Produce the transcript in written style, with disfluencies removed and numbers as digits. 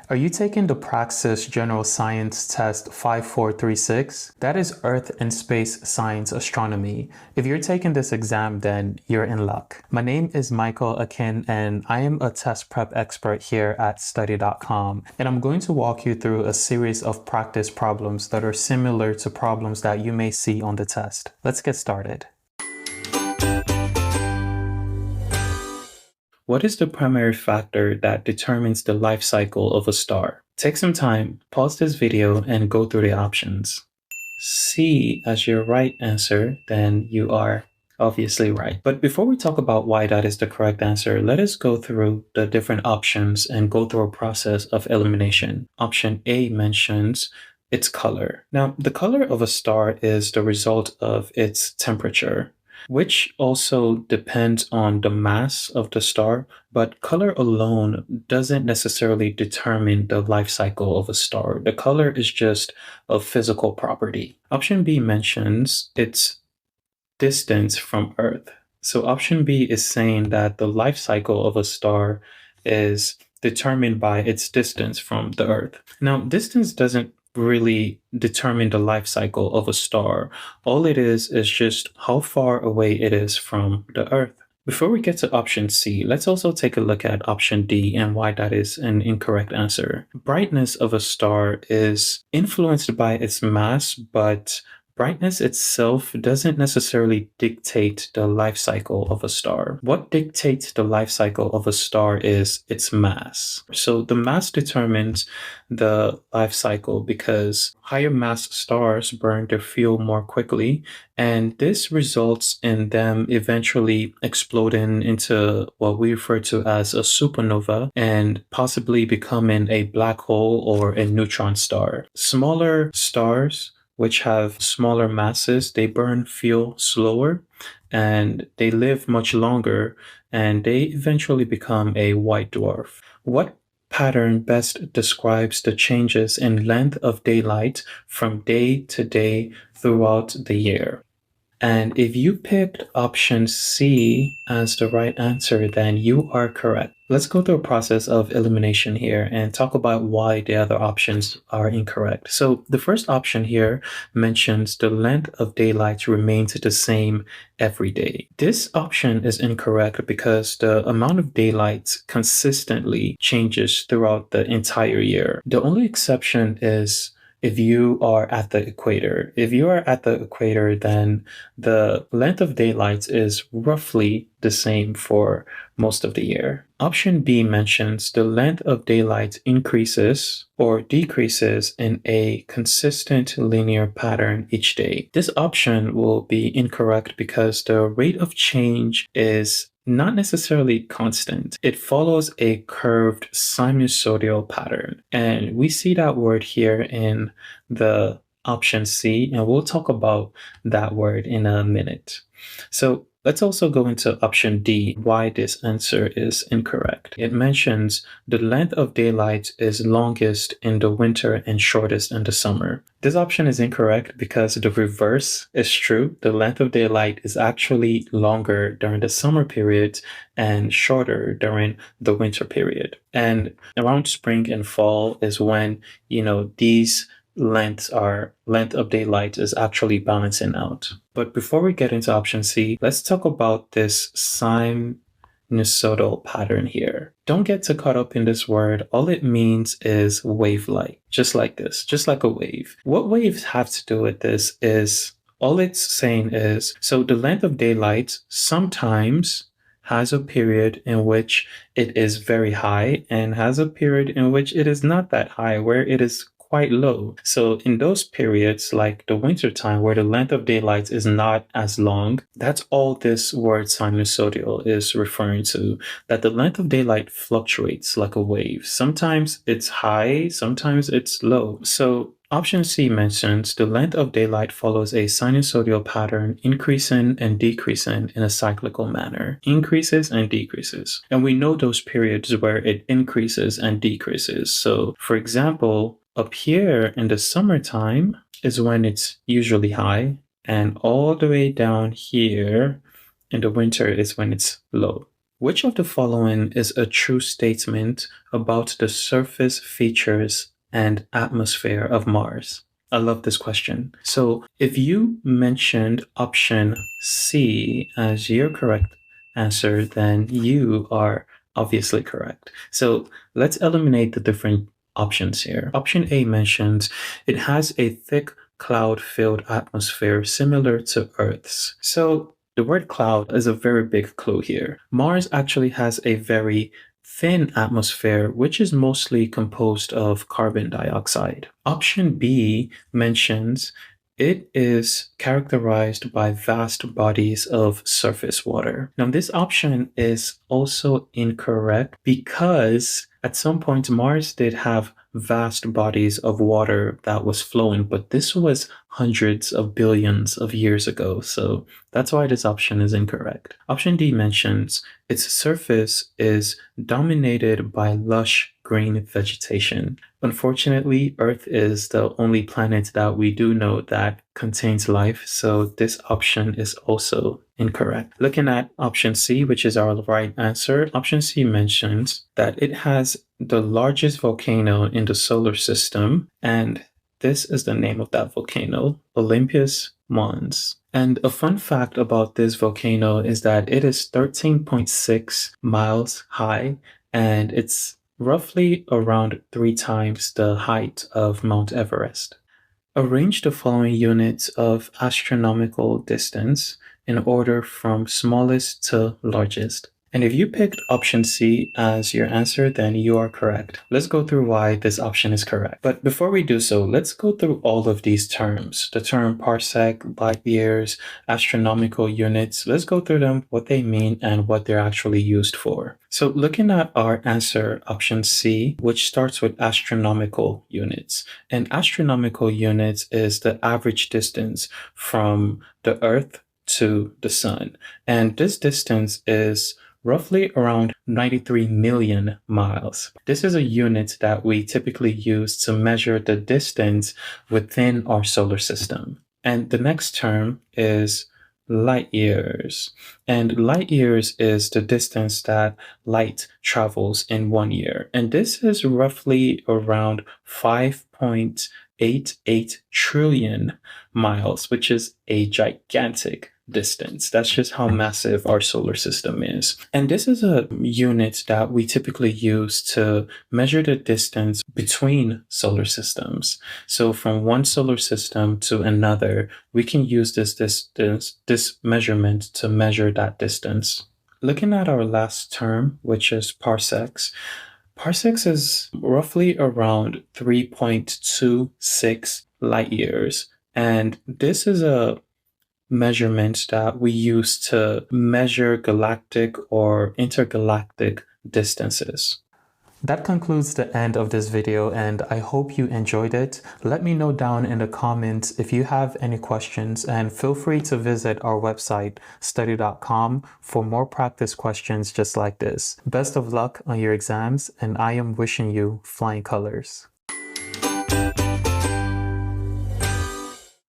Are you taking the Praxis General Science test 5436? That is Earth and Space Science Astronomy. If you're taking this exam, then you're in luck. My name is Michael Akin, and I am a test prep expert here at study.com. And I'm going to walk you through a series of practice problems that are similar to problems that you may see on the test. Let's get started. What is the primary factor that determines the life cycle of a star? Take some time, pause this video, and go through the options. C as your right answer, then you are obviously right. But before we talk about why that is the correct answer, let us go through the different options and go through a process of elimination. Option A mentions its color. Now, the color of a star is the result of its temperature, which also depends on the mass of the star, but color alone doesn't necessarily determine the life cycle of a star. The color is just a physical property. Option B mentions its distance from Earth. So option B is saying that the life cycle of a star is determined by its distance from the Earth. Now, distance doesn't really determine the life cycle of a star. All it is just how far away it is from the Earth. Before we get to option C, let's also take a look at option D and why that is an incorrect answer. Brightness of a star is influenced by its mass, but brightness itself doesn't necessarily dictate the life cycle of a star. What dictates the life cycle of a star is its mass. So the mass determines the life cycle because higher mass stars burn their fuel more quickly, and this results in them eventually exploding into what we refer to as a supernova and possibly becoming a black hole or a neutron star. Smaller stars, which have smaller masses, they burn fuel slower and they live much longer, and they eventually become a white dwarf. What pattern best describes the changes in length of daylight from day to day throughout the year? And if you picked option C as the right answer, then you are correct. Let's go through a process of elimination here and talk about why the other options are incorrect. So the first option here mentions the length of daylight remains the same every day. This option is incorrect because the amount of daylight consistently changes throughout the entire year. The only exception is if you are at the equator. If you are at the equator, then the length of daylight is roughly the same for most of the year. Option B mentions the length of daylight increases or decreases in a consistent linear pattern each day. This option will be incorrect because the rate of change is not necessarily constant. It follows a curved sinusoidal pattern. And we see that word here in the option C, and we'll talk about that word in a minute. So let's also go into option D, why this answer is incorrect. It mentions the length of daylight is longest in the winter and shortest in the summer. This option is incorrect because the reverse is true. The length of daylight is actually longer during the summer period and shorter during the winter period. And around spring and fall is when, these length of daylight is actually balancing out. But before we get into option C, let's talk about this sinusoidal pattern here. Don't get too caught up in this word. All it means is wave-like, just like this, just like a wave. What waves have to do with this is, all it's saying is, so the length of daylight sometimes has a period in which it is very high and has a period in which it is not that high, where it is quite low. So in those periods, like the winter time where the length of daylight is not as long, that's all this word sinusoidal is referring to, that the length of daylight fluctuates like a wave. Sometimes it's high, sometimes it's low. So option C mentions the length of daylight follows a sinusoidal pattern, increasing and decreasing in a cyclical manner. Increases and decreases. And we know those periods where it increases and decreases. So for example, up here in the summertime is when it's usually high, and all the way down here in the winter is when it's low. Which of the following is a true statement about the surface features and atmosphere of Mars? I love this question. So if you mentioned option C as your correct answer, then you are obviously correct. So let's eliminate the different options here. Option A mentions it has a thick cloud-filled atmosphere similar to Earth's. So the word cloud is a very big clue here. Mars actually has a very thin atmosphere, which is mostly composed of carbon dioxide. Option B mentions it is characterized by vast bodies of surface water. Now, this option is also incorrect because at some point Mars did have vast bodies of water that was flowing, but this was hundreds of billions of years ago. So that's why this option is incorrect. Option D mentions its surface is dominated by lush green vegetation. Unfortunately, Earth is the only planet that we do know that contains life, so this option is also incorrect. Looking at option C, which is our right answer, option C mentions that it has the largest volcano in the solar system, and this is the name of that volcano, Olympus Mons. And a fun fact about this volcano is that it is 13.6 miles high, and it's roughly around 3 times the height of Mount Everest. Arrange the following units of astronomical distance in order from smallest to largest. And if you picked option C as your answer, then you are correct. Let's go through why this option is correct. But before we do so, let's go through all of these terms. The term parsec, light years, astronomical units. Let's go through them, what they mean, and what they're actually used for. So looking at our answer, option C, which starts with astronomical units. And astronomical units is the average distance from the Earth to the Sun. And this distance is roughly around 93 million miles. This is a unit that we typically use to measure the distance within our solar system. And the next term is light years. And light years is the distance that light travels in 1 year. And this is roughly around 5.88 trillion miles, which is a gigantic distance. That's just how massive our solar system is. And this is a unit that we typically use to measure the distance between solar systems. So from one solar system to another, we can use this measurement to measure that distance. Looking at our last term, which is parsecs, parsecs is roughly around 3.26 light years. And this is a measurement that we use to measure galactic or intergalactic distances. That concludes the end of this video, and I hope you enjoyed it. Let me know down in the comments if you have any questions, and feel free to visit our website, study.com, for more practice questions just like this. Best of luck on your exams, and I am wishing you flying colors.